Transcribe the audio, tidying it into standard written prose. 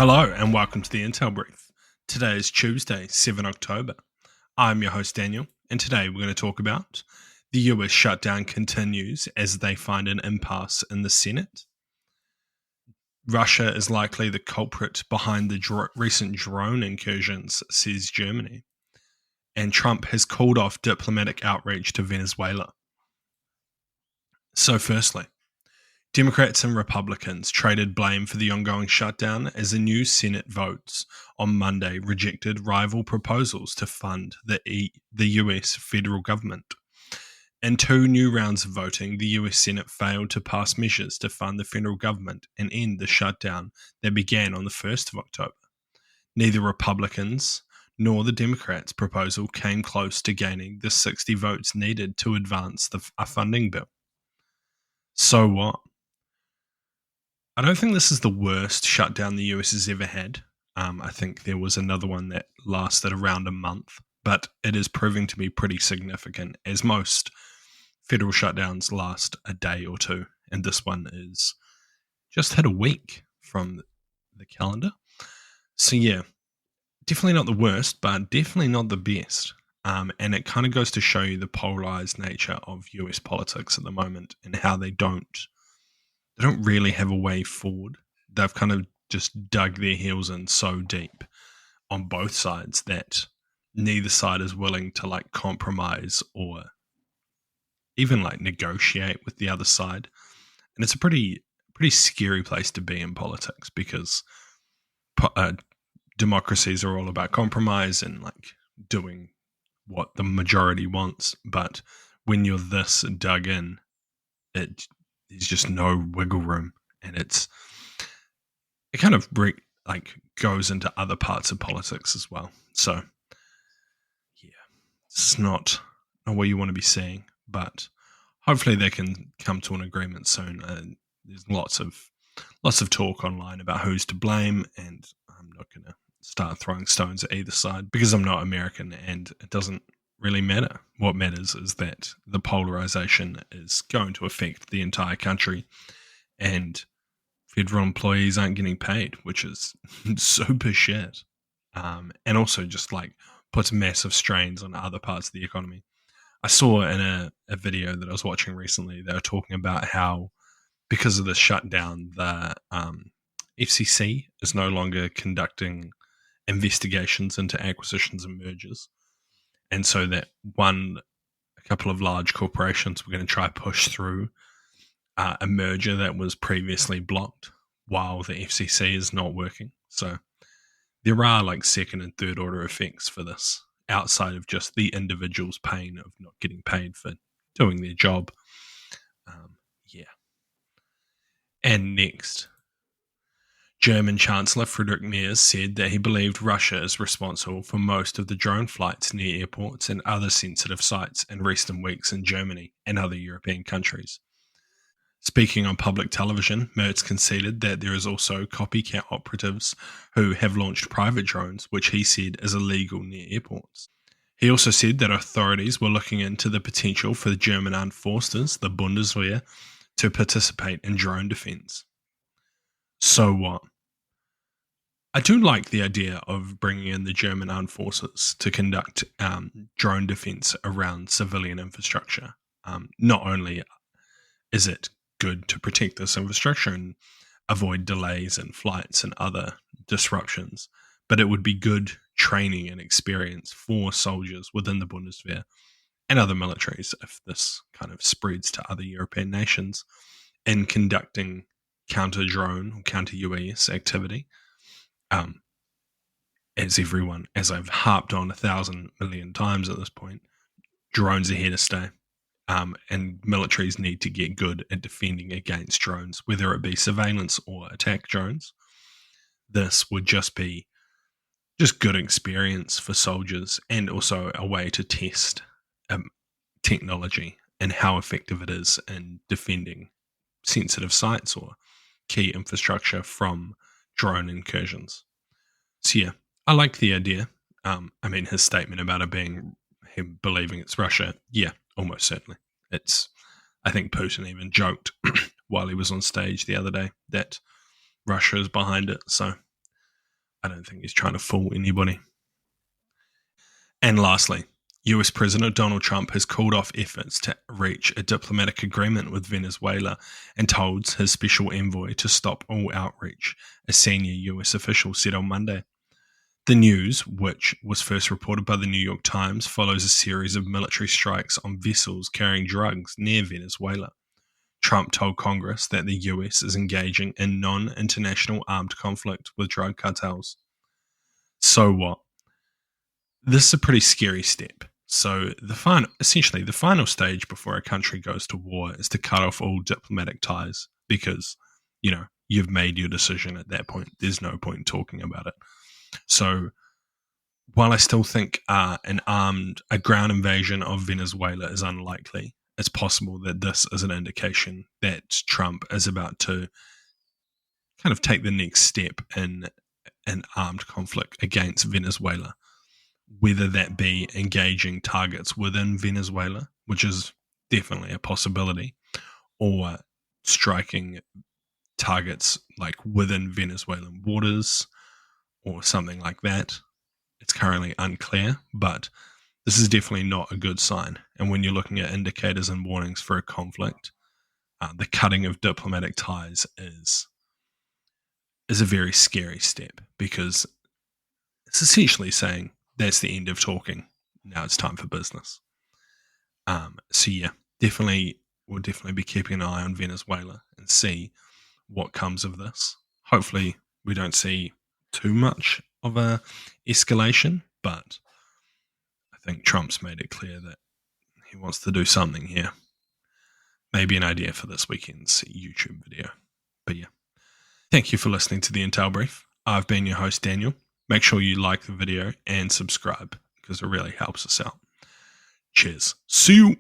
Hello and welcome to the Intel Brief. Today is Tuesday, 7 October. I'm your host Daniel, and today we're going to talk about the US shutdown continues as they find an impasse in the Senate. Russia is likely the culprit behind the recent drone incursions, says Germany. And Trump has called off diplomatic outreach to Venezuela. So firstly, Democrats and Republicans traded blame for the ongoing shutdown as a new Senate votes on Monday rejected rival proposals to fund the US federal government. In two new rounds of voting, the US Senate failed to pass measures to fund the federal government and end the shutdown that began on the 1st of October. Neither Republicans nor the Democrats' proposal came close to gaining the 60 votes needed to advance a funding bill. So what? I don't think this is the worst shutdown the US has ever had. I think there was another one that lasted around a month, but it is proving to be pretty significant, as most federal shutdowns last a day or two, and this one is just hit a week from the calendar. So yeah, definitely not the worst, but definitely not the best. And it kind of goes to show you the polarized nature of US politics at the moment and how they don't really have a way forward. They've kind of just dug their heels in so deep on both sides that neither side is willing to like compromise or even like negotiate with the other side. And it's a pretty scary place to be in politics because democracies are all about compromise and like doing what the majority wants. But when you're this dug in, there's just no wiggle room, and it kind of goes into other parts of politics as well. So yeah, it's not what you want to be seeing, but hopefully they can come to an agreement soon. There's lots of talk online about who's to blame, and I'm not going to start throwing stones at either side because I'm not American and it doesn't really matter. What matters is that the polarization is going to affect the entire country, and federal employees aren't getting paid, which is super shit. And also just like puts massive strains on other parts of the economy. I saw in a video that I was watching recently, they were talking about how because of the shutdown, the FCC is no longer conducting investigations into acquisitions and mergers. And so that a couple of large corporations were going to try to push through a merger that was previously blocked while the FCC is not working. So there are like second and third order effects for this outside of just the individual's pain of not getting paid for doing their job. Yeah. And next, German Chancellor Friedrich Merz said that he believed Russia is responsible for most of the drone flights near airports and other sensitive sites in recent weeks in Germany and other European countries. Speaking on public television, Merz conceded that there is also copycat operatives who have launched private drones, which he said is illegal near airports. He also said that authorities were looking into the potential for the German armed forces, the Bundeswehr, to participate in drone defense. So what? I do like the idea of bringing in the German armed forces to conduct drone defense around civilian infrastructure. Not only is it good to protect this infrastructure and avoid delays in flights and other disruptions, but it would be good training and experience for soldiers within the Bundeswehr and other militaries if this kind of spreads to other European nations in conducting counter-drone or counter-UAS activity. As I've harped on 1,000 million times at this point, drones are here to stay. And militaries need to get good at defending against drones, whether it be surveillance or attack drones. This would just be good experience for soldiers and also a way to test technology and how effective it is in defending sensitive sites or key infrastructure from drone incursions. So yeah, I like the idea. His statement about it being him believing it's Russia, yeah, almost certainly. I think Putin even joked while he was on stage the other day that Russia is behind it. So I don't think he's trying to fool anybody. And lastly, US President Donald Trump has called off efforts to reach a diplomatic agreement with Venezuela and told his special envoy to stop all outreach, a senior US official said on Monday. The news, which was first reported by the New York Times, follows a series of military strikes on vessels carrying drugs near Venezuela. Trump told Congress that the US is engaging in non-international armed conflict with drug cartels. So what? This is a pretty scary step. So essentially the final stage before a country goes to war is to cut off all diplomatic ties because, you've made your decision at that point. There's no point in talking about it. So while I still think a ground invasion of Venezuela is unlikely, it's possible that this is an indication that Trump is about to kind of take the next step in an armed conflict against Venezuela, whether that be engaging targets within Venezuela, which is definitely a possibility, or striking targets like within Venezuelan waters or something like that. It's currently unclear, but this is definitely not a good sign. And when you're looking at indicators and warnings for a conflict, the cutting of diplomatic ties is a very scary step because it's essentially saying that's the end of talking. Now it's time for business. So yeah, we'll definitely be keeping an eye on Venezuela and see what comes of this. Hopefully we don't see too much of a escalation, but I think Trump's made it clear that he wants to do something here. Maybe an idea for this weekend's YouTube video. But yeah, thank you for listening to the Intel Brief. I've been your host, Daniel. Make sure you like the video and subscribe because it really helps us out. Cheers. See you.